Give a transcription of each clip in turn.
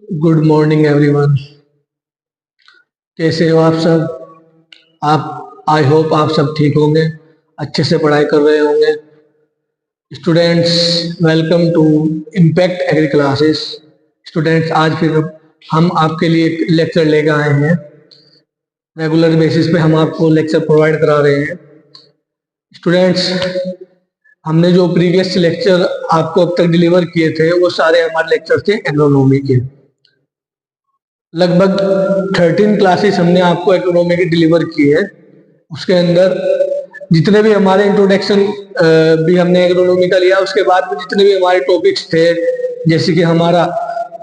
Good morning everyone. कैसे हो आप सब? आप आई होप आप सब ठीक होंगे, अच्छे से पढ़ाई कर रहे होंगे। Students, welcome to impact agri classes. Students, आज फिर हम आपके लिए एक लेक्चर लेकर आए हैं। रेगुलर बेसिस पे हम आपको लेक्चर प्रोवाइड करा रहे हैं। स्टूडेंट्स, हमने जो प्रीवियस लेक्चर आपको अब तक डिलीवर किए थे वो सारे हमारे लेक्चर थे एग्रोनॉमी के। लगभग 13 क्लासेस हमने आपको इकोनॉमी की डिलीवर की है। उसके अंदर जितने भी हमारे इंट्रोडक्शन भी हमने इकोनॉमी का लिया, उसके बाद में जितने भी हमारे टॉपिक्स थे, जैसे कि हमारा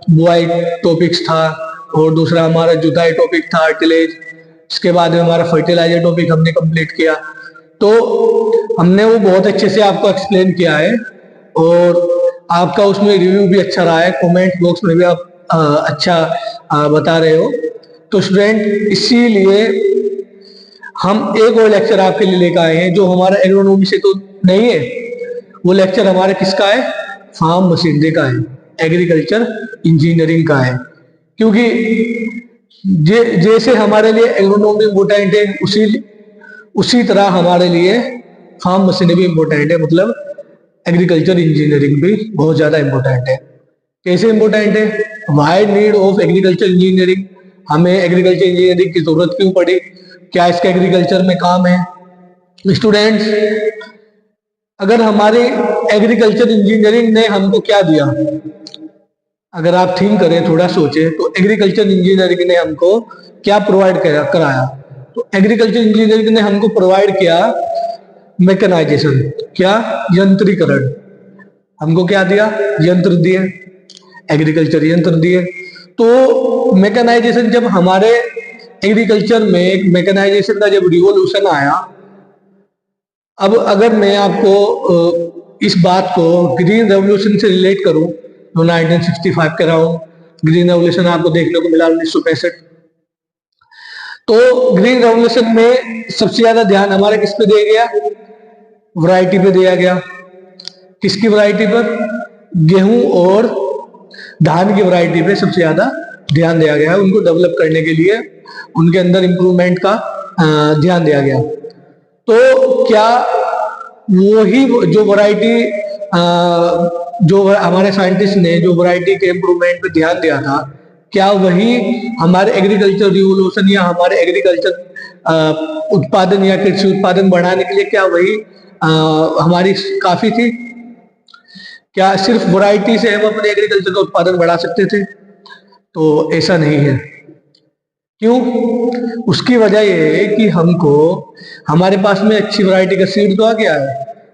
बुआई टॉपिक्स था और दूसरा हमारा जुताई टॉपिक था, टिलेज। इसके बाद में हमारा फर्टिलाइजर टॉपिक हमने कंप्लीट किया। तो हमने वो बहुत अच्छे से आपको एक्सप्लेन किया है और आपका उसमें रिव्यू भी अच्छा रहा है। कमेंट बॉक्स में भी आप अच्छा बता रहे हो। तो स्टूडेंट, इसीलिए हम एक और लेक्चर आपके लिए लेकर आए हैं जो हमारा एग्रोनॉमी से तो नहीं है। वो लेक्चर हमारा किसका है? फार्म मशीनरी का है, एग्रीकल्चर इंजीनियरिंग का है। क्योंकि जैसे हमारे लिए एग्रोनॉमी इम्पोर्टेंट है, उसी तरह हमारे लिए फार्म मशीनरी भी इम्पोर्टेंट है। मतलब एग्रीकल्चर इंजीनियरिंग भी बहुत ज्यादा इम्पोर्टेंट है। कैसे इम्पोर्टेंट है? Why need of agriculture engineering? हमें एग्रीकल्चर इंजीनियरिंग की जरूरत क्यों पड़ी? क्या इसका एग्रीकल्चर में काम है? स्टूडेंट्स, अगर हमारी एग्रीकल्चर इंजीनियरिंग ने हमको क्या दिया, अगर आप थिंक करें, थोड़ा सोचें, तो एग्रीकल्चर इंजीनियरिंग ने हमको क्या प्रोवाइड कराया? तो एग्रीकल्चर इंजीनियरिंग ने हमको प्रोवाइड किया मैकेनाइजेशन। क्या? यंत्रीकरण। हमको क्या दिया? यंत्र दिए, एग्रीकल्चर यंत्र दिए। तो मैकेनाइजेशन, जब हमारे एग्रीकल्चर में मैकेनाइजेशन का जब रिवॉल्यूशन आया, अब अगर मैं आपको इस बात को ग्रीन रेवोल्यूशन से रिलेट करूं, तो 1965 के अराउंड ग्रीन रेवोल्यूशन आपको देखने को मिला, 1965। तो ग्रीन रेवोल्यूशन में सबसे ज्यादा ध्यान हमारे किस पे दिया गया? वैरायटी पे दिया गया। किसकी वैरायटी पर? गेहूं और धान की वैरायटी पे सबसे ज्यादा ध्यान दिया गया है। उनको डेवलप करने के लिए उनके अंदर इंप्रूवमेंट का ध्यान दिया गया। तो क्या वही जो वैरायटी, जो हमारे साइंटिस्ट ने जो वैरायटी के इंप्रूवमेंट पे ध्यान दिया था, क्या वही हमारे एग्रीकल्चर रिवोल्यूशन या हमारे एग्रीकल्चर उत्पादन या कृषि उत्पादन बढ़ाने के लिए क्या वही हमारी काफी थी? क्या सिर्फ वैरायटी से हम अपने एग्रीकल्चर का उत्पादन बढ़ा सकते थे? तो ऐसा नहीं है। क्यों? उसकी वजह यह है कि हमको हमारे पास में अच्छी वैरायटी का सीड तो आ गया है,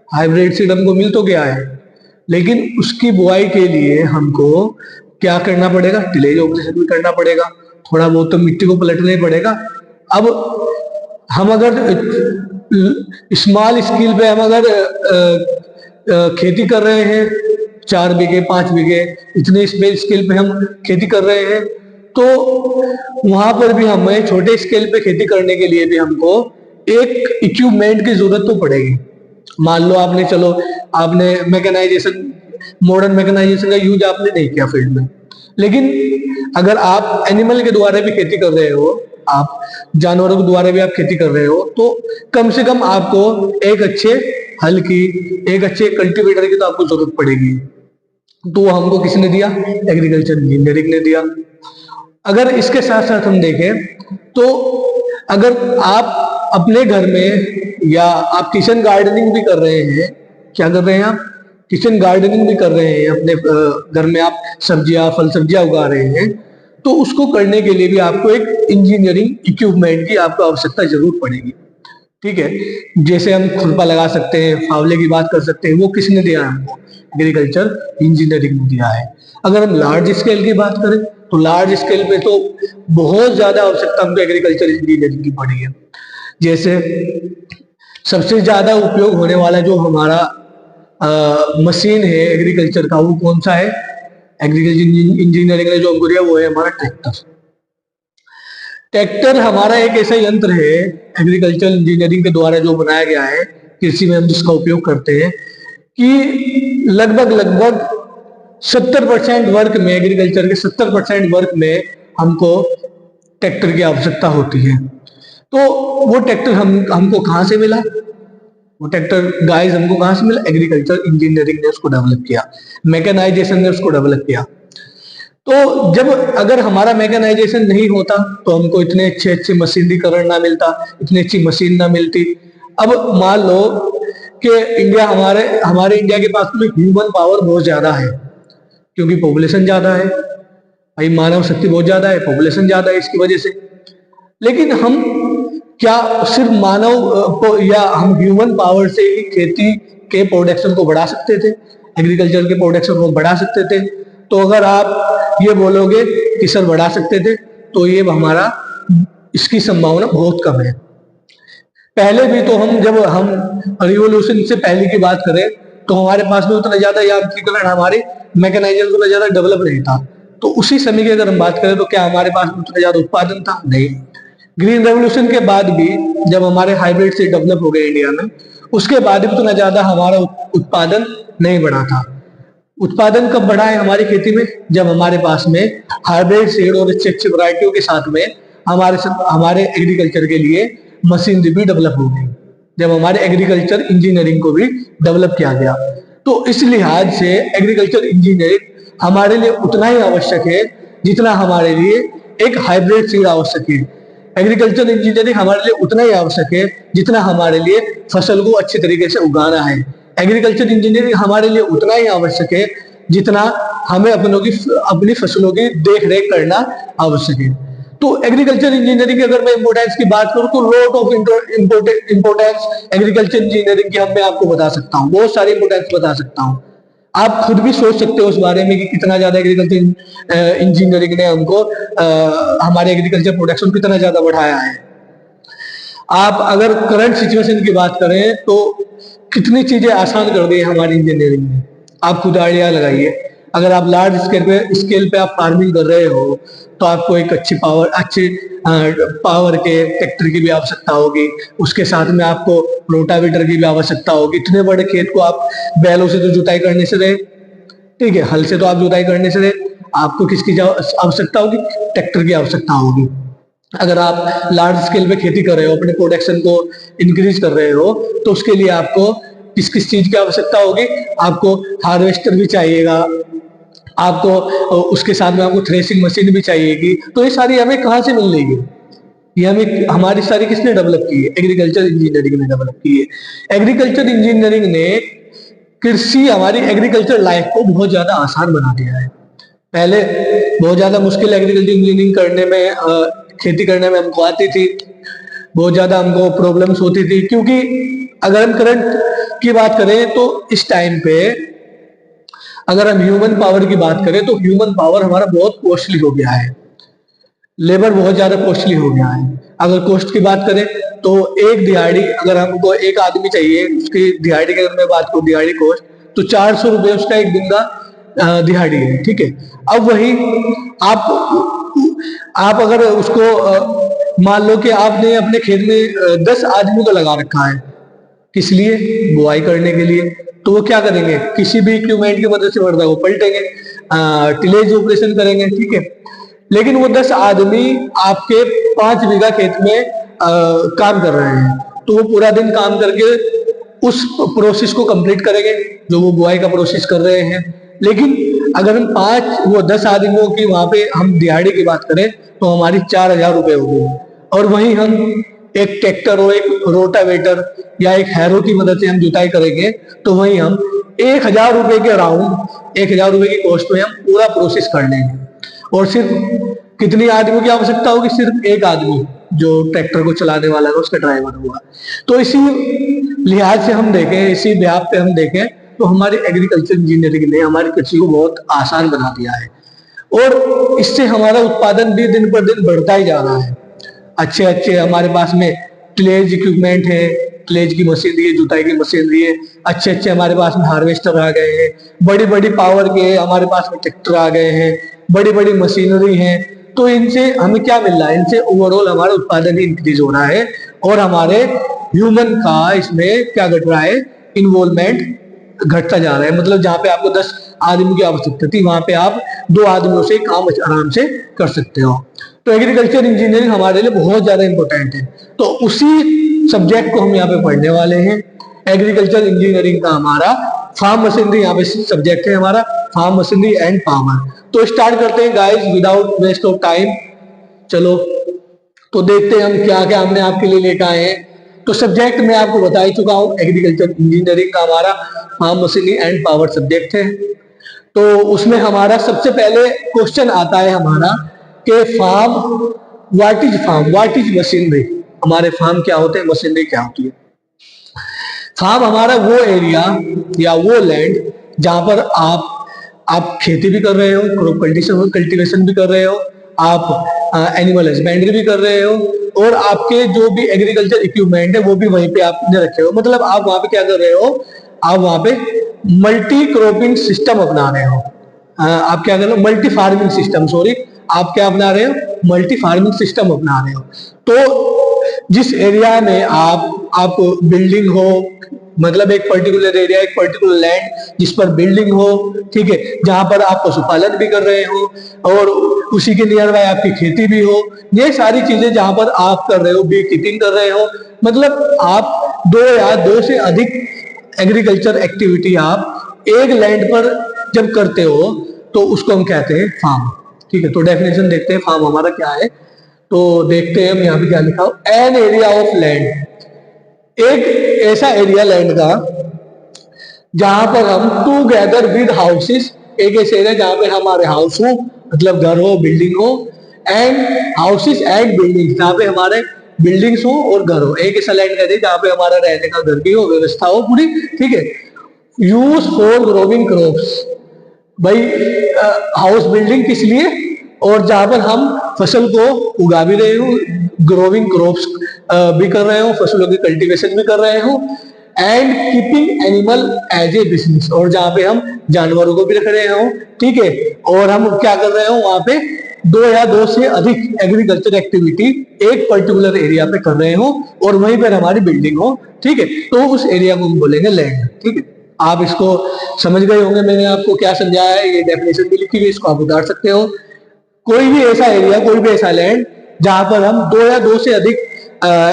हाइब्रिड सीड हमको मिल तो गया है, लेकिन उसकी बुआई के लिए हमको क्या करना पड़ेगा? टिलेज ऑपरेशन भी करना पड़ेगा, थोड़ा बहुत तो मिट्टी को पलटना ही पड़ेगा। अब हम अगर स्मॉल स्केल पे हम अगर खेती कर रहे हैं, 4 बीघे 5 बीघे इतने स्केल पे हम खेती कर रहे हैं, तो वहां पर भी हमें छोटे स्केल पे खेती करने के लिए भी हमको एक इक्विपमेंट की जरूरत तो पड़ेगी। मान लो आपने मैकेनाइजेशन, मॉडर्न मैकेनाइजेशन का यूज आपने नहीं किया फील्ड में, लेकिन अगर आप एनिमल के द्वारा भी खेती कर रहे हो, आप जानवरों के द्वारा भी आप खेती कर रहे हो, तो कम से कम आपको एक अच्छे हल की, एक अच्छे कल्टीवेटर की तो आपको जरूरत पड़ेगी। तो हमको किसने दिया? एग्रीकल्चर इंजीनियरिंग ने दिया। अगर इसके साथ साथ हम देखें, तो अगर आप अपने घर में या आप किचन गार्डनिंग भी कर रहे हैं, क्या कर रहे हैं आप? किचन गार्डनिंग भी कर रहे हैं, अपने घर में आप सब्जियां, फल सब्जियां उगा रहे हैं, तो उसको करने के लिए भी आपको एक इंजीनियरिंग इक्विपमेंट की आपको आवश्यकता जरूर पड़ेगी। ठीक है, जैसे हम खुरपा लगा सकते हैं, फावले की बात कर सकते हैं, वो किसने दिया है हमको? एग्रीकल्चर इंजीनियरिंग ने दिया है। अगर हम लार्ज स्केल की बात करें, तो लार्ज स्केल पे तो बहुत ज्यादा आवश्यकता हमको एग्रीकल्चर इंजीनियरिंग की पड़ी है। जैसे सबसे ज्यादा उपयोग होने वाला जो हमारा मशीन है एग्रीकल्चर का, वो कौन सा है? एग्रीकल्चर इंजीनियरिंग ने जो हमको दिया वो है हमारा ट्रैक्टर। ट्रैक्टर हमारा एक ऐसा यंत्र है एग्रीकल्चर इंजीनियरिंग के द्वारा जो बनाया गया है, कृषि में हम जिसका उपयोग करते हैं, कि लगभग 70% वर्क में, एग्रीकल्चर के 70% वर्क में हमको ट्रैक्टर की आवश्यकता होती है। तो वो ट्रैक्टर हमको कहाँ से मिला? वो ट्रैक्टर गाइस हमको कहाँ से मिला? एग्रीकल्चर इंजीनियरिंग ने उसको डेवलप किया, मैकेनाइजेशन ने उसको डेवलप किया। तो जब अगर हमारा मैकेनाइजेशन नहीं होता तो हमको इतने अच्छे अच्छे मशीनीकरण ना मिलता, इतनी अच्छी मशीन ना मिलती। अब मान लो कि हमारे इंडिया के पास में ह्यूमन पावर बहुत ज्यादा है, क्योंकि पॉपुलेशन ज्यादा है भाई, मानव शक्ति बहुत ज्यादा है, पॉपुलेशन ज्यादा है इसकी वजह से। लेकिन हम क्या सिर्फ या हम ह्यूमन पावर से ही खेती के प्रोडक्शन को बढ़ा सकते थे, एग्रीकल्चर के प्रोडक्शन को बढ़ा सकते थे? तो अगर आप ये बोलोगे कि सर बढ़ा सकते थे, तो ये हमारा इसकी संभावना बहुत कम है। पहले भी तो जब हम रिवोल्यूशन से पहले की बात करें तो हमारे पास में उतना ज्यादा यांत्रिकीकरण, हमारे मैकेनाइजेशन उतना ज्यादा डेवलप नहीं था। तो उसी समय की अगर हम बात करें तो क्या हमारे पास में उतना ज्यादा उत्पादन था? नहीं। ग्रीन रेवोल्यूशन के बाद भी जब हमारे हाइब्रिड से डेवलप हो गए इंडिया में, उसके बाद भी उतना ज्यादा हमारा उत्पादन नहीं बढ़ा था। उत्पादन कब बढ़ा है हमारी खेती में? जब हमारे पास में हाइब्रिड सीड और अच्छी अच्छी वैरायटियों के साथ में हमारे एग्रीकल्चर के लिए मशीनरी भी डेवलप हो गई, जब हमारे एग्रीकल्चर इंजीनियरिंग को भी डेवलप किया गया। तो इस लिहाज से एग्रीकल्चर इंजीनियरिंग हमारे लिए उतना ही आवश्यक है जितना हमारे लिए एक हाइब्रिड सीड आवश्यक है। एग्रीकल्चर इंजीनियरिंग हमारे लिए उतना ही आवश्यक है जितना हमारे लिए फसल को अच्छे तरीके से उगाना है। एग्रीकल्चर इंजीनियरिंग हमारे लिए उतना ही आवश्यक है जितना हमें अपनी फसलों की देख रेख करना आवश्यक है। तो एग्रीकल्चर इंजीनियरिंग की अगर मैं इंपोर्टेंस की बात करूं तो lot of importance agriculture engineering की मैं आपको बता सकता हूं, बहुत सारी इंपोर्टेंस बता सकता हूं। आप खुद भी सोच सकते हो उस बारे में कि कितना ज्यादा एग्रीकल्चर इंजीनियरिंग ने हमको हमारे एग्रीकल्चर प्रोडक्शन कितना ज्यादा बढ़ाया है। आप अगर करंट सिचुएशन की बात करें तो कितनी चीजें आसान कर दी है हमारी इंजीनियरिंग ने। आप खुद आइडिया लगाइए, अगर आप लार्ज स्केल पे आप फार्मिंग कर रहे हो तो आपको एक अच्छे पावर के ट्रैक्टर की भी आवश्यकता होगी, उसके साथ में आपको रोटावेटर की भी आवश्यकता होगी। इतने बड़े खेत को आप बैलों से तो जुताई करने से रहे, ठीक है, हल से तो आप जुताई करने से रहे, आपको किसकी आवश्यकता होगी? ट्रैक्टर की आवश्यकता होगी। अगर आप लार्ज स्केल पे खेती कर रहे हो, अपने प्रोडक्शन को इंक्रीज कर रहे हो, तो उसके लिए आपको किस किस चीज की आवश्यकता होगी? आपको हार्वेस्टर भी चाहिएगा, आपको उसके साथ में आपको थ्रेसिंग मशीन भी चाहिएगी। तो ये सारी हमें कहाँ से मिल रही है? ये हमें हमारी सारी किसने डेवलप की है? एग्रीकल्चर इंजीनियरिंग ने डेवलप की है। एग्रीकल्चर इंजीनियरिंग ने कृषि, हमारी एग्रीकल्चर लाइफ को बहुत ज्यादा आसान बना दिया है। पहले बहुत ज्यादा मुश्किल एग्रीकल्चर इंजीनियरिंग करने में, खेती करने में हमको आती थी, बहुत ज्यादा हमको प्रॉब्लम्स होती थी, क्योंकि अगर हम करंट की बात करें तो इस टाइम पे अगर हम ह्यूमन पावर की बात करें तो ह्यूमन पावर हमारा बहुत कॉस्टली हो गया है, लेबर बहुत ज्यादा कॉस्टली हो गया है। अगर कॉस्ट की बात करें तो एक दिहाड़ी, अगर हमको एक आदमी चाहिए, उसकी दिहाड़ी की अगर मैं बात करूं, दिहाड़ी कॉस्ट तो 400 रुपए उसका एक दिन का दिहाड़ी है, ठीक है। अब वही आप अगर उसको मान लो कि आपने अपने खेत में 10 आदमी को लगा रखा है, किस लिए? बुआई करने के लिए। तो वो क्या करेंगे? किसी भी इक्विपमेंट की मदद से वर्दा को पलटेंगे, टिलेज ऑपरेशन करेंगे, ठीक है। लेकिन वो 10 आदमी आपके 5 बीघा खेत में काम कर रहे हैं, तो वो पूरा दिन काम करके उस प्रोसेस को कंप्लीट करेंगे जो वो बुआई का प्रोसेस कर रहे हैं। लेकिन अगर हम 10 आदमियों की वहां पे हम दिहाड़ी की बात करें तो हमारी 4000 रुपए हो गई, और वहीं हम एक ट्रैक्टर और एक रोटावेटर या एक हैरो की मदद से हम जुताई करेंगे तो वहीं हम 1000 रुपए के अराउंड, 1000 रुपए की कॉस्ट में हम पूरा प्रोसेस कर लेंगे। और सिर्फ कितनी आदमियों की आवश्यकता होगी? सिर्फ एक आदमी जो ट्रैक्टर को चलाने वाला है, उसका ड्राइवर होगा। तो इसी लिहाज से हम देखें, इसी ब्याह पे हम देखें तो हमारी एग्रीकल्चर इंजीनियरिंग ने हमारी कृषि को बहुत आसान बना दिया है, और इससे हमारा उत्पादन भी दिन पर दिन बढ़ता ही जा रहा है। अच्छे अच्छे हमारे पास में टिलेज इक्विपमेंट है, टिलेज की मशीनरी है, जुताई की मशीनरी है, अच्छे अच्छे हमारे पास में हार्वेस्टर आ गए हैं, बड़ी बड़ी पावर के हमारे पास में ट्रैक्टर आ गए हैं, बड़ी बड़ी मशीनरी है। तो इनसे हमें क्या मिल रहा है? इनसे ओवरऑल हमारा उत्पादन ही इंक्रीज हो रहा है, और हमारे ह्यूमन का इसमें क्या घट रहा है? इन्वॉल्वमेंट घटता जा रहा है। मतलब जहां पे आपको 10 आदमी की आवश्यकता थी, वहां पे आप 2 आदमियों से काम आराम से कर सकते हो। तो एग्रीकल्चर इंजीनियरिंग हमारे लिए बहुत ज्यादा इंपॉर्टेंट है। तो उसी सब्जेक्ट को हम यहाँ पे पढ़ने वाले हैं। एग्रीकल्चर इंजीनियरिंग का हमारा फार्म मशीनरी यहाँ पे सब्जेक्ट है हमारा, फार्म मशीनरी एंड पावर। तो स्टार्ट करते हैं guys without waste of time. चलो तो देखते हैं हम क्या क्या हमने आपके लिए लेकर आए हैं। तो सब्जेक्ट मैं आपको बता ही चुका हूँ, एग्रीकल्चर इंजीनियरिंग का हमारा farm machinery and power subject है। तो उसमें हमारा सबसे पहले क्वेश्चन आता है हमारा कि फार्म, व्हाट इज मशीनरी। हमारे फार्म क्या होते हैं, मशीनरी क्या होती है। फार्म हमारा वो एरिया या वो लैंड जहां पर आप खेती भी कर रहे हो, क्रॉप कल्टीवेशन भी कर रहे हो, आप एनिमल हस्बेंड्री भी कर रहे हो, और आपके जो भी एग्रीकल्चर इक्विपमेंट है वो भी वहीं पे आपने रखे हो। मतलब आप वहां पे क्या कर रहे हो, आप वहां पे मल्टी क्रॉपिंग सिस्टम अपना रहे हो। आप क्या कर रहे हो, मल्टी फार्मिंग सिस्टम, सॉरी, आप क्या अपना रहे हो, मल्टी फार्मिंग सिस्टम अपना रहे हो। तो जिस एरिया में आप बिल्डिंग हो, मतलब एक पर्टिकुलर एरिया, एक पर्टिकुलर लैंड जिस पर बिल्डिंग हो, ठीक है, जहां पर आप पशुपालन भी कर रहे हो और उसी के नियर बाय आपकी खेती भी हो, ये सारी चीजें जहां पर आप कर रहे हो, बी कीपिंग कर रहे हो, मतलब आप 2 या 2 से अधिक एग्रीकल्चर एक्टिविटी आप एक लैंड पर जब करते हो तो उसको हम कहते हैं फार्म। ठीक है, तो डेफिनेशन देखते हैं फार्म हमारा क्या है। तो देखते हैं हम यहाँ पे क्या लिखा हो, एन एरिया ऑफ लैंड, एक ऐसा एरिया लैंड का जहां पर हम टूगेदर विद हाउसेस, एक ऐसा एरिया जहां पे हमारे हाउस हो, मतलब घर हो, बिल्डिंग हो, एंड हाउसेस एंड बिल्डिंग, जहां पे हमारे बिल्डिंग्स हो और घर हो, एक ऐसा लैंड कहते हैं जहां पे हमारा रहने का घर भी हो, व्यवस्था हो पूरी। ठीक है, यूज फॉर ग्रोविंग क्रॉप्स, भाई हाउस बिल्डिंग किस लिए, और जहां पर हम फसल को उगा भी रहे हो, ग्रोविंग क्रॉप्स भी कर रहे हो, फसलों की कल्टीवेशन भी कर रहे हो, and keeping animal as a business, और जहां पे हम जानवरों को भी रख रहे हो। ठीक है, और हम क्या कर रहे हो, वहां पे 2 या 2 से अधिक एग्रीकल्चर एक्टिविटी एक पर्टिकुलर एरिया पे कर रहे हो और वहीं पर हमारी बिल्डिंग हो। ठीक है, तो उस एरिया को हम बोलेंगे लैंड। ठीक है, आप इसको समझ गए होंगे, मैंने आपको क्या समझाया है, ये डेफिनेशन भी लिखी हुई, इसको आप उतार सकते हो। कोई भी ऐसा एरिया, कोई भी ऐसा लैंड जहां पर हम 2 या 2 से अधिक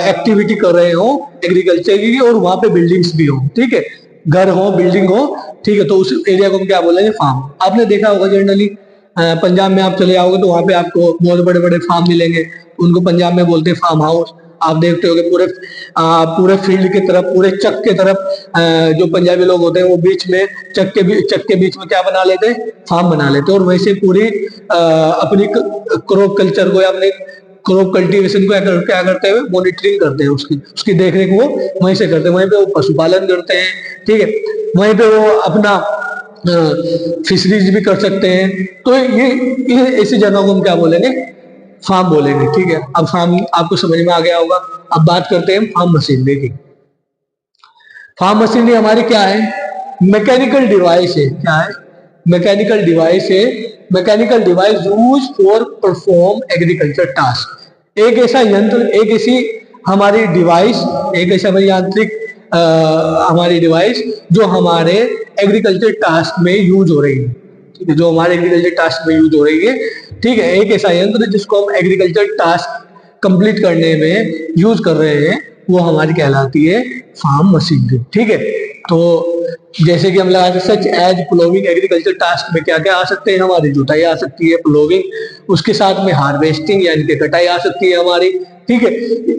एक्टिविटी कर रहे हो एग्रीकल्चर की, और वहां पे बिल्डिंग्स भी हो, ठीक है, घर हो, बिल्डिंग हो, ठीक है, तो उस एरिया को हम क्या बोलेंगे, फार्म। आपने देखा होगा जनरली पंजाब में आप चले जाओगे तो वहां पे आपको बहुत बड़े बड़े फार्म मिलेंगे, उनको पंजाब में बोलते हैं फार्म हाउस। आप देखते हो पूरे फील्ड की तरफ, पूरे चक के तरफ जो पंजाबी लोग होते हैं वो बीच में चक के बीच में क्या बना लेते हैं, फार्म बना लेते हैं, और वैसे पूरी अपनी क्रॉप कल्चर को या अपने क्रॉप कल्टीवेशन को क्या करते हैं, मॉनिटरिंग करते हैं, उसकी देखरेख वो वहीं से करते हैं, वहीं पे वो पशुपालन करते हैं। ठीक है, वहीं पे वो अपना फिशरीज भी कर सकते हैं। तो ये ऐसी जगह को हम क्या बोलेंगे, फार्म बोलेंगे। ठीक है, अब फार्म आपको समझ में आ गया होगा। अब बात करते हैं फार्म मशीनरी की। फार्म मशीनरी हमारी क्या है, मैकेनिकल डिवाइस है। क्या है, मैकेनिकल डिवाइस है, mechanical device use for perform agriculture task. एक ऐसा यंत्र, एक ऐसी हमारी डिवाइस, एक ऐसा यांत्रिक हमारी डिवाइस जो हमारे एग्रीकल्चर टास्क में यूज हो रही है। ठीक है, जो हमारे एग्रीकल्चर टास्क में यूज हो रही है। ठीक है, एक ऐसा यंत्र जिसको हम एग्रीकल्चर टास्क कंप्लीट करने में यूज कर रहे हैं, वो हमारी कहलाती है फार्म मशीनरी। ठीक है, तो जैसे कि हम लगा सच एज प्लोविंग, एग्रीकल्चर टास्क में क्या क्या आ सकते हैं, हमारी जुताई आ सकती है, प्लोविंग, उसके साथ में हार्वेस्टिंग यानी कि कटाई आ सकती है हमारी। ठीक है,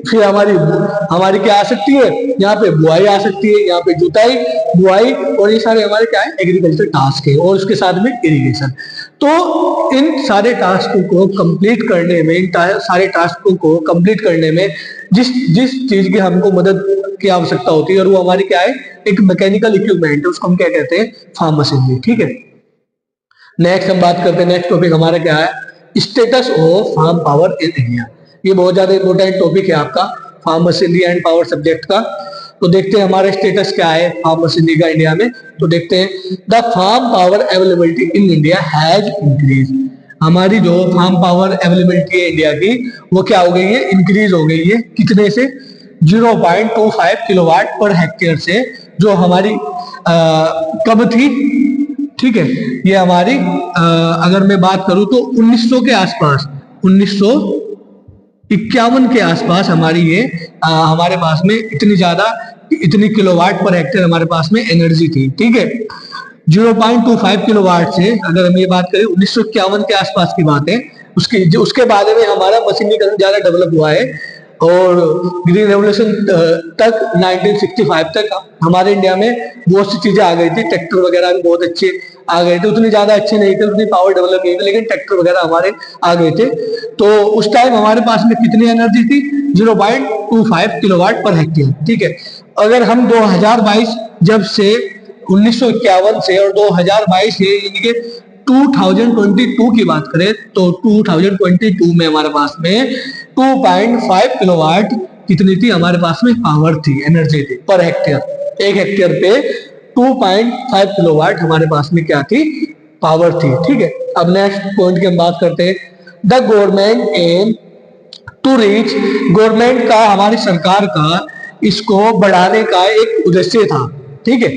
फिर हमारी क्या आ सकती है, यहाँ पे बुआई आ सकती है, यहाँ पे जुताई, बुआई, और ये सारे हमारे क्या है, एग्रीकल्चर टास्क है, और उसके साथ में इरिगेशन। तो इन सारे टास्कों को कंप्लीट करने में, इन सारे टास्कों को कंप्लीट करने में जिस जिस चीज की हमको मदद की आवश्यकता होती है, और वो हमारी क्या है, एक मैकेनिकल इक्विपमेंट है, उसको हम क्या कहते हैं, फार्म मशीनरी। ठीक है, नेक्स्ट हम बात करते हैं, नेक्स्ट टॉपिक हमारा क्या है, status of farm power in India. ये बहुत ज्यादा इंपॉर्टेंट टॉपिक है आपका farm machinery and power subject का। तो देखते हैं हमारा स्टेटस क्या है फार्म मशीनरी का इंडिया में। तो देखते हैं, the farm power availability in India has increase. हमारी जो फार्म पावर अवेलेबिलिटी है इंडिया की, वो क्या हो गई है, इंक्रीज हो गई है। कितने से, 0.25 किलोवाट पर हेक्टेयर से, जो हमारी कब थी, ठीक है। ये हमारी अगर मैं बात करूं तो 1900 के आसपास, 1951 के आसपास हमारी ये हमारे पास में इतनी किलोवाट पर हेक्टेयर हमारे पास में एनर्जी थी। ठीक है, 0.25 किलोवाट से अगर हम ये बात करें 1951 के आसपास की बात है, उसके बाद में हमारा मशीनीकरण ज्यादा डेवलप हुआ है और ग्रीन रेवोल्यूशन तक 1965 तक हमारे इंडिया में बहुत सी चीजें आ गई थी। ट्रैक्टर वगैरह भी बहुत अच्छे आ गए थे, उतनी ज्यादा अच्छे नहीं थे, उतनी पावर डेवलप नहीं थी, लेकिन ट्रैक्टर वगैरह हमारे आ गए थे। तो उस टाइम हमारे पास में कितनी एनर्जी थी? 0.25 किलोवाट पर हेक्टेयर। ठीक है, अगर हम 2022 जब से 1951 से और 2022 से यानी कि 2022 की बात करें तो 2022 में हमारे पास में 2.5 किलोवाट कितनी थी हमारे पास में पावर थी, एनर्जी थी पर हेक्टेयर। एक हेक्टेयर पे 2.5 किलोवाट हमारे पास में क्या थी? पावर थी। ठीक है, अब नेक्स्ट पॉइंट की हम बात करते हैं। The government aim to reach, government का, हमारी सरकार का इसको बढ़ाने का एक उद्देश्य था। ठीक है,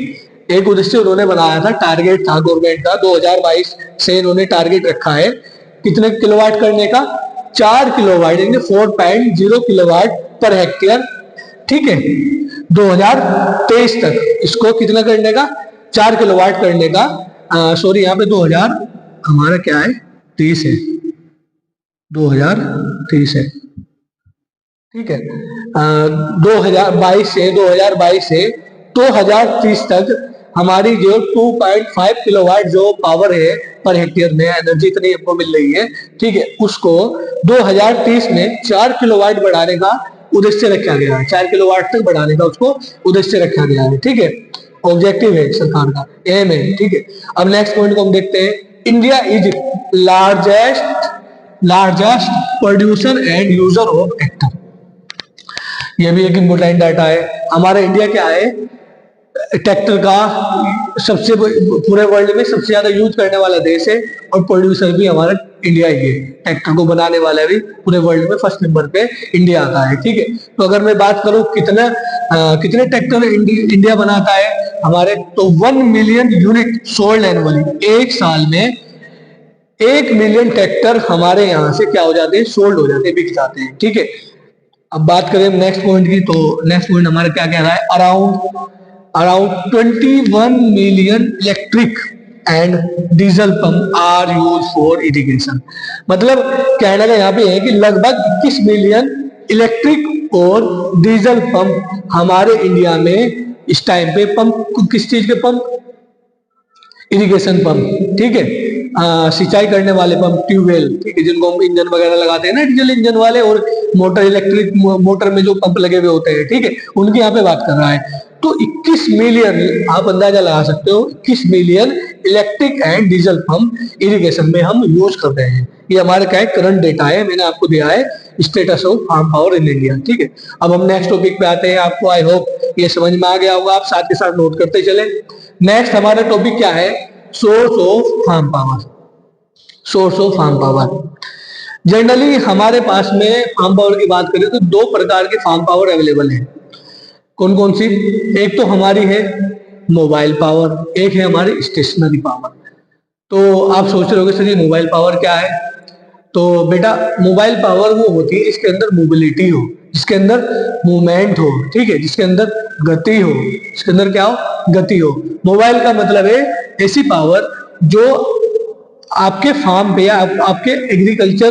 एक उद्देश्य उन्होंने बनाया था, टारगेट था गवर्नमेंट का। 2022 से इन्होंने टारगेट रखा है कितने किलोवाट करने का? 4 किलोवाट, यानी 4.0 किलोवाट पर हेक्टेयर। ठीक है, 2023 तक इसको कितना करने का? 4 किलोवाट करने का। सॉरी, यहाँ पे 2000 हमारा क्या है? 30 है, 2030 है। ठीक है, 2022 से 2030 तक हमारी जो 2.5 किलोवाट जो पावर है पर हेक्टेयर में, एनर्जी इतनी हमको मिल रही है। ठीक है, उसको 2030 में 4 किलोवाट बढ़ाने का उद्देश्य रखा गया है। 4 किलोवाट तक बढ़ाने का उसको उद्देश्य रखा गया है। ठीक है, ऑब्जेक्टिव है सरकार का, एम है। ठीक है, अब नेक्स्ट पॉइंट को हम देखते हैं। India is largest producer and user of tractor. ये भी एक इम्पोर्टेंट डाटा है। हमारा इंडिया क्या है? ट्रैक्टर का सबसे पूरे वर्ल्ड में सबसे ज्यादा यूज करने वाला देश है और प्रोड्यूसर भी हमारा इंडिया ही है। ट्रैक्टर को बनाने वाला भी पूरे वर्ल्ड में फर्स्ट नंबर पे इंडिया आता है। ठीक है, तो अगर मैं बात करूं कितने ट्रैक्टर इंडिया बनाता है हमारे, तो 1 मिलियन यूनिट सोल्ड एनुअली। एक साल में 1 मिलियन ट्रैक्टर हमारे यहाँ से क्या हो जाते हैं? सोल्ड हो जाते हैं, बिक जाते हैं। ठीक है, अब बात करें नेक्स्ट पॉइंट की, तो नेक्स्ट पॉइंट हमारा क्या कह रहा है? Around 21 million electric and diesel pump are use for irrigation. मतलब कहना का यहाँ पे है कि लगभग 21 मिलियन इलेक्ट्रिक और डीजल पंप हमारे इंडिया में इस टाइम पे, पंप किस चीज के पंप? Irrigation pump. ठीक है, सिंचाई करने वाले पंप, ट्यूबवेल। ठीक है, जिनको हम इंजन वगैरह लगाते हैं ना, डीजल इंजन वाले, और मोटर, इलेक्ट्रिक मोटर में जो पंप लगे हुए होते हैं। ठीक है, उनकी यहाँ पे बात कर रहा है। तो 21 मिलियन, आप अंदाजा लगा सकते हो, 21 million electric and diesel pump irrigation में हम यूज कर रहे हैं। ये हमारे क्या है? करंट डेटा है, मैंने आपको दिया है status of farm power in India. ठीक है, अब हम नेक्स्ट टॉपिक पे आते हैं। आपको आई होप ये समझ में आ गया होगा, आप साथ के साथ नोट करते चले। नेक्स्ट हमारा टॉपिक क्या है? Source of farm power. Source of farm power. Generally हमारे पास में फार्म पावर की बात करें तो 2 प्रकार के फार्म पावर अवेलेबल है। कौन कौन सी? एक तो हमारी है मोबाइल पावर, एक है हमारी स्टेशनरी पावर। तो आप सोच रहे होगे सर ये मोबाइल पावर क्या है? तो बेटा, मोबाइल पावर वो होती है जिसके अंदर मोबिलिटी हो, जिसके अंदर मूवमेंट हो। ठीक है, जिसके अंदर गति हो, जिसके अंदर क्या हो? गति हो। मोबाइल का मतलब है ऐसी पावर जो आपके फार्म पे या आपके एग्रीकल्चर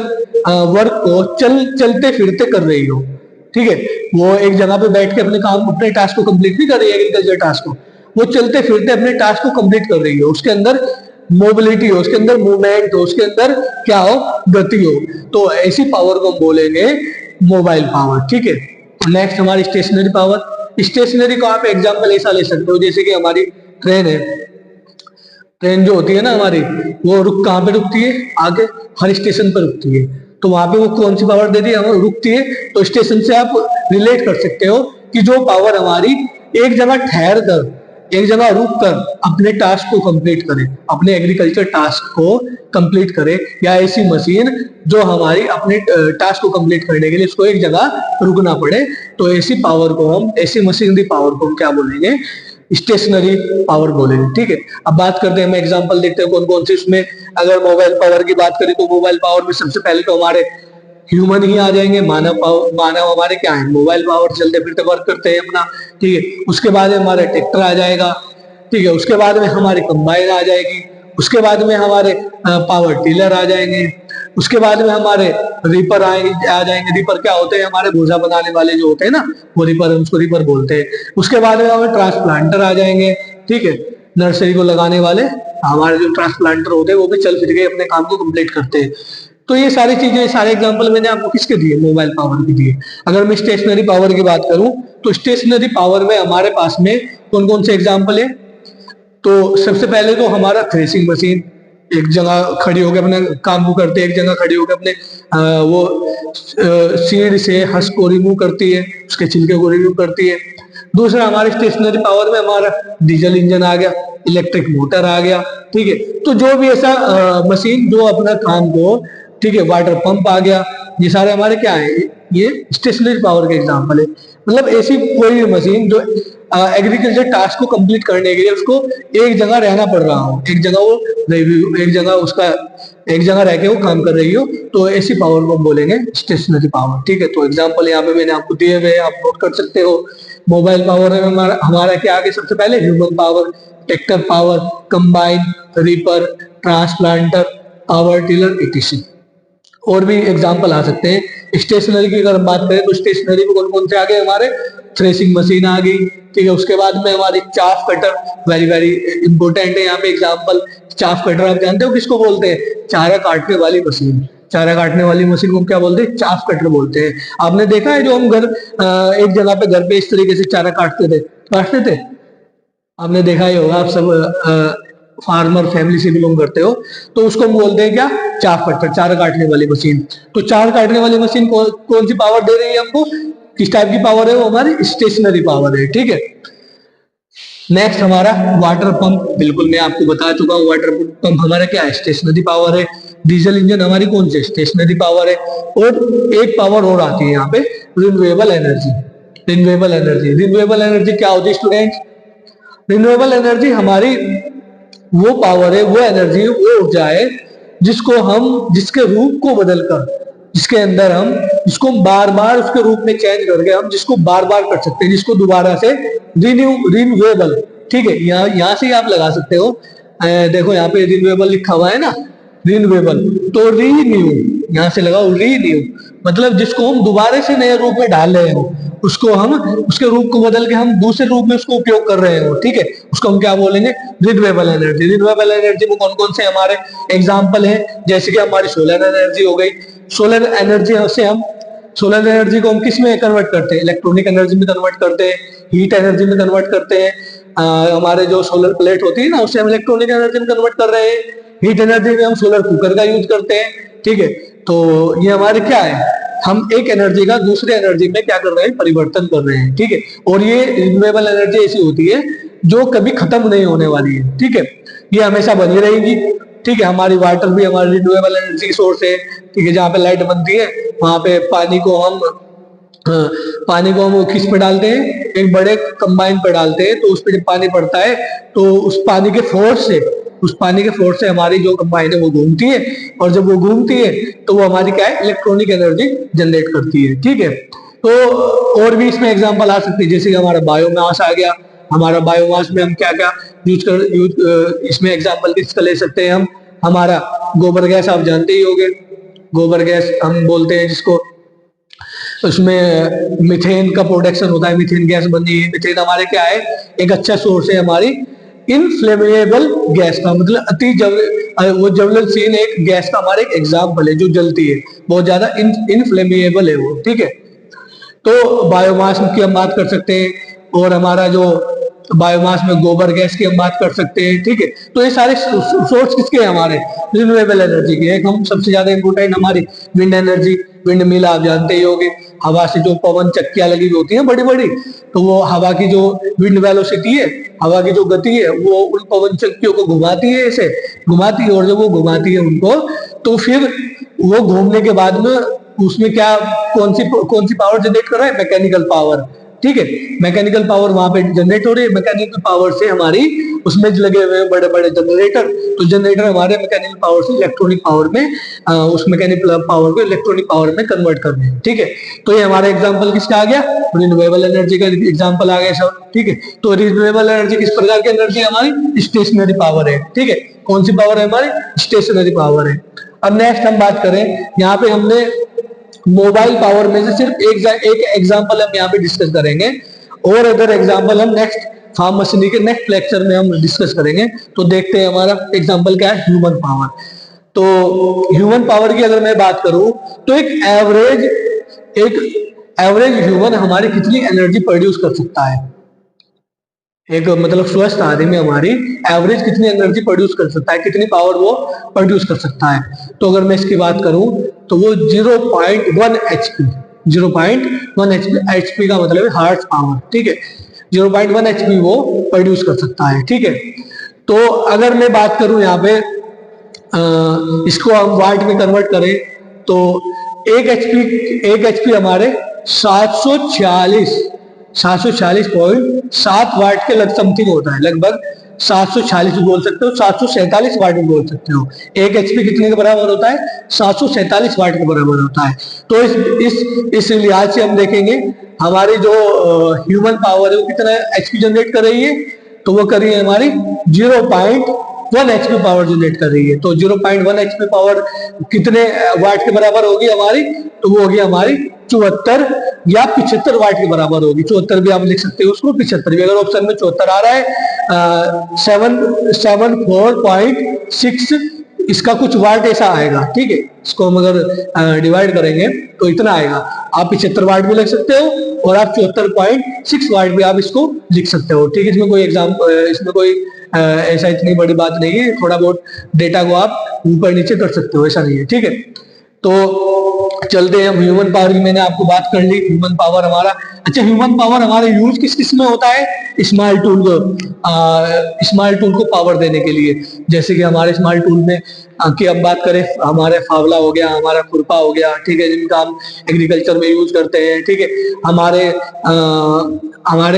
वर्क को चलते फिरते कर रही हो। ठीक है, वो एक जगह पे बैठ के अपने टास्क को कंप्लीट नहीं कर रही है, एग्रीकल्चर टास्क को, वो चलते फिरते अपने टास्क को कंप्लीट कर रही है। उसके अंदर मोबिलिटी हो, उसके अंदर मूवमेंट हो, उसके अंदर क्या हो? गति हो। तो ऐसी पावर को हम बोलेंगे मोबाइल पावर। ठीक है, नेक्स्ट हमारी स्टेशनरी पावर। स्टेशनरी को आप एग्जाम्पल ऐसा ले सकते हो जैसे कि हमारी ट्रेन है। ट्रेन जो होती है ना हमारी, वो कहाँ पे रुकती है? आगे हर स्टेशन पर रुकती है। तो वहां पे वो कौन सी पावर देती है? हमें रुकती है। तो स्टेशन से आप रिलेट कर सकते हो कि जो पावर हमारी एक जगह ठहर कर, एक जगह रुक कर अपने टास्क को कंप्लीट करे, अपने एग्रीकल्चर टास्क को कंप्लीट करे, या ऐसी मशीन जो हमारी अपने टास्क को कंप्लीट करने के लिए उसको एक जगह रुकना पड़े, तो ऐसी पावर को हम, ऐसी मशीनरी पावर को हम क्या बोलेंगे? स्टेशनरी पावर बोलेंगे। ठीक है, अब बात करते हैं, हम एग्जांपल देखते हैं कौन कौन से इसमें। अगर मोबाइल पावर की बात करें तो मोबाइल पावर में सबसे पहले तो हमारे ह्यूमन ही आ जाएंगे, मानव हमारे क्या है, मोबाइल पावर चलते फिरते वर्क करते हैं अपना। ठीक है, उसके बाद में हमारा ट्रैक्टर आ जाएगा। ठीक है, उसके बाद में हमारी कंबाइन आ जाएगी। उसके बाद में हमारे पावर टिलर आ जाएंगे। उसके बाद में हमारे रीपर आ जाएंगे। रीपर क्या होते हैं, हमारे भूसा बनाने वाले जो होते हैं ना, वो रीपर, उसको रीपर बोलते हैं। उसके बाद में हमारे ट्रांसप्लांटर आ जाएंगे। ठीक है, नर्सरी को लगाने वाले हमारे जो ट्रांसप्लांटर होते हैं वो भी चल फिर के अपने काम को कंप्लीट करते हैं। तो ये सारी चीजें, सारे एग्जांपल मैंने आपको किसके दिए, मोबाइल पावर के दिए। अगर मैं स्टेशनरी पावर की बात करूं तो स्टेशनरी पावर में हमारे पास में कौन कौन से एग्जांपल है। तो सबसे पहले तो हमारा थ्रेसिंग मशीन, एक जगह खड़ी होकर अपने काम को करते हैं, एक जगह खड़ी होकर अपने वो सीड से हस को रिमूव करती है, उसके छिलके को रिमूव करती है। दूसरा हमारे स्टेशनरी पावर में हमारा डीजल इंजन आ गया, इलेक्ट्रिक मोटर आ गया। ठीक है, तो जो भी ऐसा मशीन जो अपना काम को, ठीक है, वाटर पंप आ गया, ये सारे हमारे क्या है, ये स्टेशनरी पावर के एग्जांपल है। मतलब ऐसी कोई मशीन जो एग्रीकल्चर टास्क को कंप्लीट करने के लिए उसको एक जगह रहना पड़ रहा हो, एक जगह वो एक जगह उसका एक जगह रह के वो काम कर रही हो, तो ऐसी पावर को हम बोलेंगे स्टेशनरी पावर। ठीक है, तो एग्जांपल यहाँ पे मैंने आपको दिए हुए हैं, आप नोट कर सकते हो। मोबाइल पावर में हमारा क्या आगे, सबसे पहले human power, tractor power, combine, reaper, transplanter, power tiller, etc. और भी एग्जाम्पल आ सकते हैं। स्टेशनरी की अगर हम बात करें तो स्टेशनरी में कौन कौन से आ गए हमारे, थ्रेसिंग मशीन आ गई। ठीक है, उसके बाद में हमारी chaff cutter, very very important है यहाँ पे एग्जाम्पल। चाफ कटर आप जानते हो किसको बोलते हैं, चारा काटने वाली मशीन। चारा काटने वाली मशीन को क्या बोलते हैं, चाफ कटर बोलते हैं। आपने देखा है जो हम एक जगह पे घर पे इस तरीके से चारा काटते थे, आपने देखा ही होगा, आप सब फार्मर फैमिली से बिलोंग करते हो, तो उसको हम बोलते हैं क्या, चाफ कटर, चारा काटने वाली मशीन। तो चारा काटने वाली मशीन कौन सी पावर दे रही है हमको, किस टाइप की पावर है, वो हमारी स्टेशनरी पावर है। ठीक है, नेक्स्ट हमारा वाटर पंप, बिल्कुल मैं आपको बता चुका हूँ, वाटर पंप हमारा क्या है, स्टेशनरी पावर है। डीजल इंजन हमारी कौन सी स्टेशनरी पावर है। और एक पावर और आती है यहाँ पे, renewable energy. Renewable energy, renewable energy क्या होती है स्टूडेंट, रिन्यूएबल एनर्जी हमारी वो पावर है, वो एनर्जी है, वो ऊर्जा है जिसको हम, जिसके रूप को बदलकर, जिसके अंदर हम, जिसको बार बार उसके रूप में चेंज करके हम जिसको बार बार कर सकते हैं, जिसको दोबारा से रिन्यूएबल। ठीक है, यहाँ से ही आप लगा सकते हो, देखो यहाँ पे रिन्यूएबल लिखा हुआ है ना, रिन्यूएबल, तो रीन्यू, यहाँ से लगाओ रीन्यू, मतलब जिसको हम दोबारा से नए रूप में डाल रहे हो, उसको हम, उसके रूप को बदल के हम दूसरे रूप में उसको उपयोग कर रहे हो। ठीक है, उसको हम क्या बोलेंगे, रिन्यूएबल एनर्जी। रिन्यूएबल एनर्जी में कौन कौन से हमारे एग्जाम्पल हैं, जैसे कि हमारी सोलर एनर्जी हो गई। सोलर एनर्जी से हम, सोलर एनर्जी को हम किस में कन्वर्ट करते हैं, इलेक्ट्रॉनिक एनर्जी में कन्वर्ट करते हैं, हीट एनर्जी में कन्वर्ट करते हैं। हमारे जो सोलर प्लेट होती है ना, उससे हम इलेक्ट्रॉनिक एनर्जी में कन्वर्ट कर रहे हैं। हीट एनर्जी में हम सोलर कुकर का यूज करते हैं। ठीक है, तो ये हमारे क्या है, हम एक एनर्जी का दूसरे एनर्जी में क्या कर रहे हैं, परिवर्तन कर रहे हैं। ठीक है, और ये रिन्यूएबल एनर्जी ऐसी होती है जो कभी खत्म नहीं होने वाली है। ठीक है, ये हमेशा बनी रहेगी। ठीक है, हमारी वाटर भी हमारी रिन्यूएबल एनर्जी सोर्स है। ठीक है, जहाँ पे लाइट बनती है वहां पे पानी को हम किस पे डालते हैं, एक बड़े कंबाइन पे डालते हैं, तो उस पे जब पानी पड़ता है तो उस पानी के फोर्स से हमारी जो कंबाइन है वो घूमती है, और जब वो घूमती है तो वो हमारी क्या है, इलेक्ट्रॉनिक एनर्जी जनरेट करती है। ठीक है, तो और भी इसमें एग्जांपल आ सकते हैं, जैसे कि हमारा बायोमास आ गया। हमारा बायोमास में हम क्या क्या इसमें एग्जांपल किसका ले सकते हैं हम, हमारा गोबर गैस आप जानते ही होंगे, गोबर गैस हम बोलते हैं जिसको, उसमें मीथेन का प्रोडक्शन होता है, मीथेन गैस बनती है। मीथेन हमारे क्या है, एक अच्छा सोर्स है हमारी इनफ्लेमेबल गैस का, मतलब वो ज्वलनशील एक गैस का हमारे एक एग्जाम्पल है जो जलती है, बहुत ज्यादा इनफ्लेमेबल है वो। ठीक है, तो बायोमास की हम बात कर सकते हैं, और हमारा जो बायोमास में गोबर गैस की हम बात कर सकते हैं। ठीक है, तो ये सारे सोर्स किसके हैं, हमारे रिन्यूएबल एनर्जी के। एक हम सबसे ज्यादा इंपोर्टेंट हमारी विंड एनर्जी, विंड मिल आप जानते ही होंगे, हवा से जो पवन चक्कियां लगी हुई होती हैं बड़ी बड़ी, तो वो हवा की जो विंड वेलोसिटी है, हवा की जो गति है, वो उन पवन चक्कियों को घुमाती है, ऐसे घुमाती है, और जब वो घुमाती है उनको, तो फिर वो घूमने के बाद में उसमें क्या, कौन सी पावर जनरेट कर रहा है, मैकेनिकल पावर। ठीक है। मैकेनिकल पावर वहां पे जनरेट हो रही है, मैकेनिकल पावर से हमारी उसमें लगे हुए बड़े बड़े जनरेटर, तो जनरेटर हमारे मैकेनिकल पावर से इलेक्ट्रॉनिक पावर में उस मैकेनिकल पावर को इलेक्ट्रॉनिक पावर में कन्वर्ट कर रहे हैं, ठीक है। तो ये हमारा एग्जांपल किसका आ गया, रिन्यूएबल एनर्जी का एग्जांपल आ गया सब, ठीक है। तो रिन्यूएबल एनर्जी किस प्रकार की एनर्जी है, हमारी स्टेशनरी पावर है, ठीक है। कौन सी पावर है, हमारी स्टेशनरी पावर है। अब नेक्स्ट हम बात करें, यहाँ पे हमने मोबाइल पावर में से सिर्फ एक एग्जांपल हम यहाँ पे डिस्कस करेंगे, और अदर एग्जांपल हम नेक्स्ट फार्म मशीनरी के नेक्स्ट लेक्चर में हम डिस्कस करेंगे। तो देखते हैं हमारा एग्जांपल क्या है, ह्यूमन पावर। तो ह्यूमन पावर की अगर मैं बात करूं तो एक एवरेज ह्यूमन हमारी कितनी एनर्जी प्रोड्यूस कर सकता है, एक मतलब स्वस्थ आदमी हमारी एवरेज कितनी एनर्जी प्रोड्यूस कर सकता है, कितनी पावर वो प्रोड्यूस कर सकता है। तो अगर मैं इसकी बात करूं तो वो 0.1 एचपी, 0.1 एचपी का मतलब है हार्स पावर, ठीक है। 0.1 एचपी वो प्रोड्यूस कर सकता है, ठीक है। तो अगर मैं बात करूं यहाँ पे इसको हम वाट में कन्वर्ट करें तो एक एचपी हमारे 746.7 वाट के लग समथिंग होता है, लगभग 746 भी बोल सकते हो, 747 वाट भी बोल सकते हो। एक एचपी कितने के बराबर होता है, 747 वाट के बराबर होता है। तो इस लिहाज से हम देखेंगे हमारी जो ह्यूमन पावर है वो कितना एचपी जनरेट कर रही है, तो वो कर रही है हमारी 0.1 एचपी पावर जनरेट कर रही है। तो 0.1 एचपी पावर कितने वाट के बराबर होगी हमारी, तो वो होगी हमारी 74 या 75 वाट के बराबर होगी। 74 भी आप लिख सकते हो उसको, 75 भी, अगर ऑप्शन में 74 आ रहा है 74.6 इसका कुछ वाट ऐसा आएगा, ठीक है। इसको हम अगर डिवाइड करेंगे तो इतना आएगा। आप 75 वाट भी लिख सकते हो और आप 74.6 वाट भी आप इसको लिख सकते हो, ठीक है। इसमें कोई ऐसा इतनी बड़ी बात नहीं है, थोड़ा बहुत डेटा को आप ऊपर नीचे कर सकते हो, ऐसा नहीं है, ठीक है। तो चलते हैं, ह्यूमन पावर की मैंने आपको बात कर ली, ह्यूमन पावर हमारा। अच्छा, ह्यूमन पावर हमारा यूज किस किस में होता है, स्मॉल टूल को पावर देने के लिए। जैसे कि हमारे स्मॉल टूल में की हम बात करें, हमारे फावला हो गया, हमारा खुरपा हो गया, ठीक है, जिनका हम एग्रीकल्चर में यूज करते हैं, ठीक है। हमारे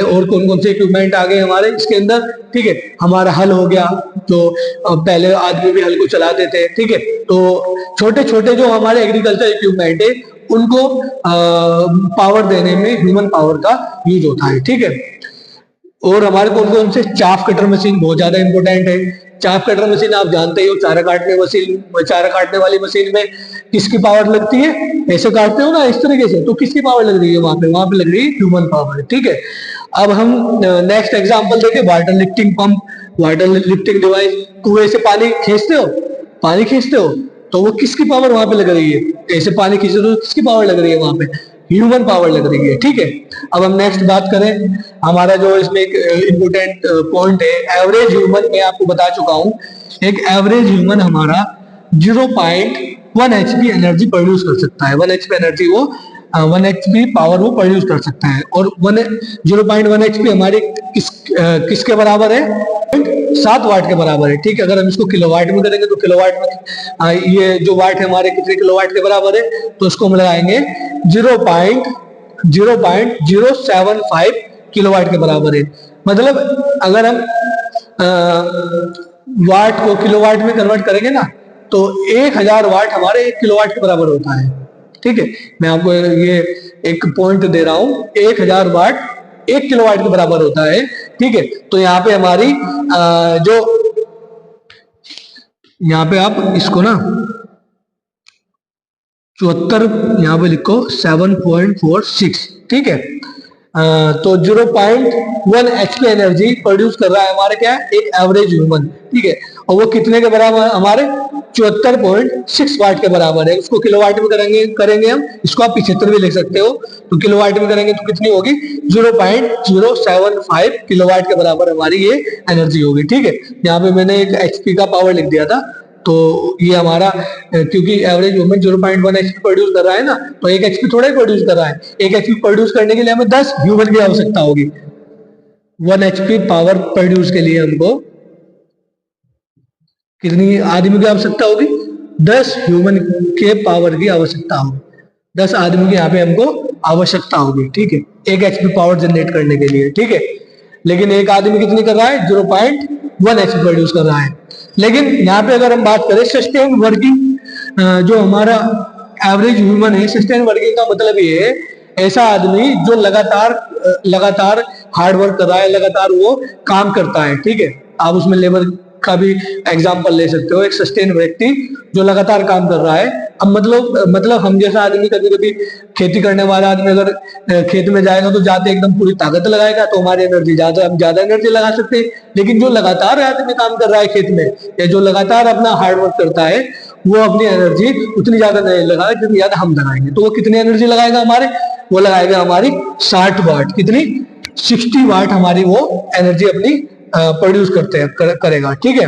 और कौन कौन से इक्विपमेंट आ गए हमारे इसके अंदर, ठीक है। हमारा हल हो गया, तो पहले आदमी भी हल को चलाते थे, ठीक है। तो छोटे छोटे जो हमारे एग्रीकल्चर इक्विपमेंट है उनको पावर देने में ह्यूमन पावर का यूज होता है, ठीक है। और हमारे कौन कौन से, चाफ कटर मशीन बहुत ज्यादा इंपॉर्टेंट है। चाफ कटर मशीन आप जानते हो, चारा काटने वाली मशीन में किसकी पावर लगती है, ऐसे काटते हो ना इस तरीके से, तो किसकी पावर लग रही है वहां पे लग रही है ह्यूमन पावर, ठीक है। अब हम नेक्स्ट एग्जांपल देखें, water lifting pump, water lifting device. कुएं से पानी खींचते हो तो वो किसकी पावर वहां पे लग रही है, ऐसे पानी खींचते हो किसकी पावर लग रही है वहां पे, ह्यूमन पावर लग रही है, ठीक है। अब हम नेक्स्ट बात करें, हमारा जो इसमें एक इम्पोर्टेंट पॉइंट है, एवरेज ह्यूमन, मैं आपको बता चुका हूं, एक एवरेज ह्यूमन हमारा 0.1 एचपी एनर्जी प्रोड्यूस कर सकता है। 1 एचपी एनर्जी वो 1 एचपी पावर वो प्रोड्यूस कर सकता है। और 0.1 एचपी हमारी किसके बराबर है, 7 वाट के बराबर है, ठीक है। अगर हम इसको किलोवाट में करेंगे तो किलोवाट में ये जो वाट है हमारे कितने किलोवाट के बराबर है, तो इसको हम लगाएंगे 0.075 किलोवाट के बराबर है। मतलब अगर हम वाट को किलोवाट में कन्वर्ट करेंगे ना, तो 1000 वाट हमारे 1 किलोवाट के बराबर होता है, ठीक है। मैं आपको ये एक पॉइंट दे रहा हूं, 1000 वाट 1 किलोवाट के बराबर होता है, ठीक है। तो यहाँ पे हमारी यहाँ पे आप इसको ना 74 यहाँ पे लिखो 7.46, ठीक है। तो 0.1 एचपी एनर्जी प्रोड्यूस कर रहा है हमारे क्या है, एक एवरेज ह्यूमन, ठीक है। और वो कितने के बराबर है, हमारे 74.6 वाट के बराबर है। उसको किलोवाट में करेंगे हम, इसको आप 75 भी लिख सकते हो। तो किलोवाट में करेंगे तो कितनी होगी, 0.075 किलोवाट के बराबर हमारी ये एनर्जी होगी, ठीक है। यहाँ पे मैंने एक एचपी का पावर लिख दिया था, तो ये हमारा क्योंकि एवरेज ह्यूमन 0.1 एचपी प्रोड्यूस कर रहा है ना, तो 1 एचपी थोड़ा ही प्रोड्यूस कर रहा है। 1 एचपी प्रोड्यूस करने के लिए हमें 10 ह्यूमन की आवश्यकता होगी। 1 एचपी पावर प्रोड्यूस के लिए हमको कितनी आदमी की आवश्यकता होगी, 10 ह्यूमन के पावर की आवश्यकता होगी। 10 आदमी की यहाँ पे हमको आवश्यकता होगी, ठीक है, 1 HP पावर जनरेट करने के लिए, ठीक है। लेकिन एक आदमी कितनी कर रहा है, 0.1 HP प्रोड्यूस कर रहा है। लेकिन यहाँ पे अगर हम बात करें सस्टेन वर्किंग, जो हमारा एवरेज ह्यूमन है, सस्टेन वर्किंग का मतलब ये है ऐसा आदमी जो लगातार हार्ड वर्क कर रहा है, लगातार वो काम करता है, ठीक है। आप उसमें लेबर का भी एग्जांपल ले सकते हो, एक सस्टेन व्यक्ति जो लगातार काम कर रहा है। अब मतलब हम जैसा आदमी कभी कभी खेती करने वाला आदमी अगर खेत में जाएगा तो जाते एकदम पूरी ताकत लगाएगा तो हमारी एनर्जी हम ज्यादा एनर्जी लगा सकते हैं। लेकिन जो लगातार आदमी काम कर रहा है खेत में, या जो लगातार अपना हार्ड वर्क करता है, वो अपनी एनर्जी उतनी ज्यादा नहीं लगाएगा जितनी ज्यादा हम लगाएंगे। तो वो कितनी एनर्जी लगाएगा वो लगाएगा हमारी 60 वाट, कितनी 60 वाट हमारी वो एनर्जी अपनी प्रोड्यूस करेगा, ठीक है।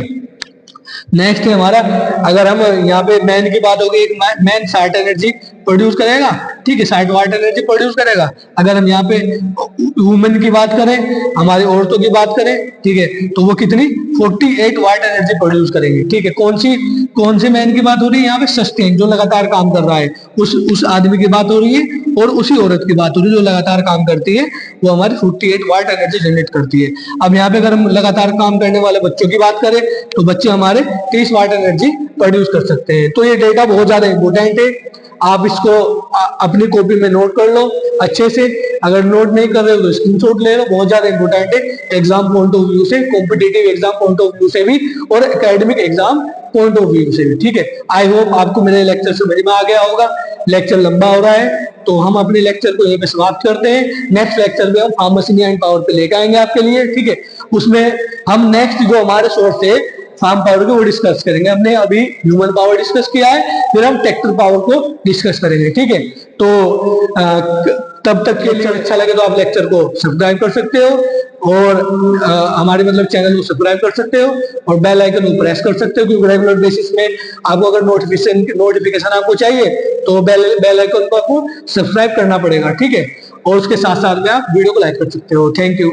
नेक्स्ट है हमारा, अगर हम यहाँ पे मैन की बात होगी, एक मैन 60 एनर्जी प्रोड्यूस करेगा, ठीक है, 60 वाट एनर्जी प्रोड्यूस करेगा। अगर हम यहाँ पे वुमेन की बात करें, हमारी औरतों की बात करें, ठीक है, तो वो कितनी 48 वाट एनर्जी प्रोड्यूस करेंगे, ठीक है। कौन सी मैन की बात हो रही है यहाँ पे, सस्टेन जो लगातार काम कर रहा है, उस आदमी की बात हो रही है, और उसी औरत की बात हो रही है जो लगातार काम करती है, वो हमारी 48 वाट एनर्जी जनरेट करती है। अब यहाँ पे अगर हम लगातार काम करने वाले बच्चों की बात करें तो बच्चे हमारे 30 वाट एनर्जी प्रोड्यूस कर सकते हैं। तो ये डेटा बहुत ज्यादा इंपॉर्टेंट है, आप इसको अपनी कॉपी में नोट कर लो अच्छे से। अगर नोट नहीं कर रहे हो तो स्क्रीनशॉट ले लो, बहुत ज्यादा इंपॉर्टेंट है एग्जाम पॉइंट ऑफ व्यू से, competitive exam point of view से भी, और academic exam point of view से भी, ठीक है। आई होप आपको मेरे लेक्चर से समझ में आ गया होगा। लेक्चर लंबा हो रहा है तो हम अपने लेक्चर को यहीं पे समाप्त करते हैं। नेक्स्ट लेक्चर में हम फार्म मशीनरी एंड पावर पे लेकर आएंगे आपके लिए, ठीक है। उसमें हम नेक्स्ट जो हमारे सोर्स है फार्म पावर को वो डिस्कस करेंगे। हमने अभी ह्यूमन पावर डिस्कस किया है, फिर हम ट्रैक्टर पावर को डिस्कस करेंगे, ठीक है। तो तब तक के लिए अच्छा लगे तो आप लेक्चर को सब्सक्राइब कर सकते हो, और हमारे चैनल को सब्सक्राइब कर सकते हो, और बेल आइकन को प्रेस कर सकते हो, क्योंकि रेगुलर बेसिस में आपको अगर नोटिफिकेशन आपको चाहिए तो बेल आइकन को आपको सब्सक्राइब करना पड़ेगा, ठीक है। और उसके साथ साथ में आप वीडियो को लाइक कर सकते हो। Thank you.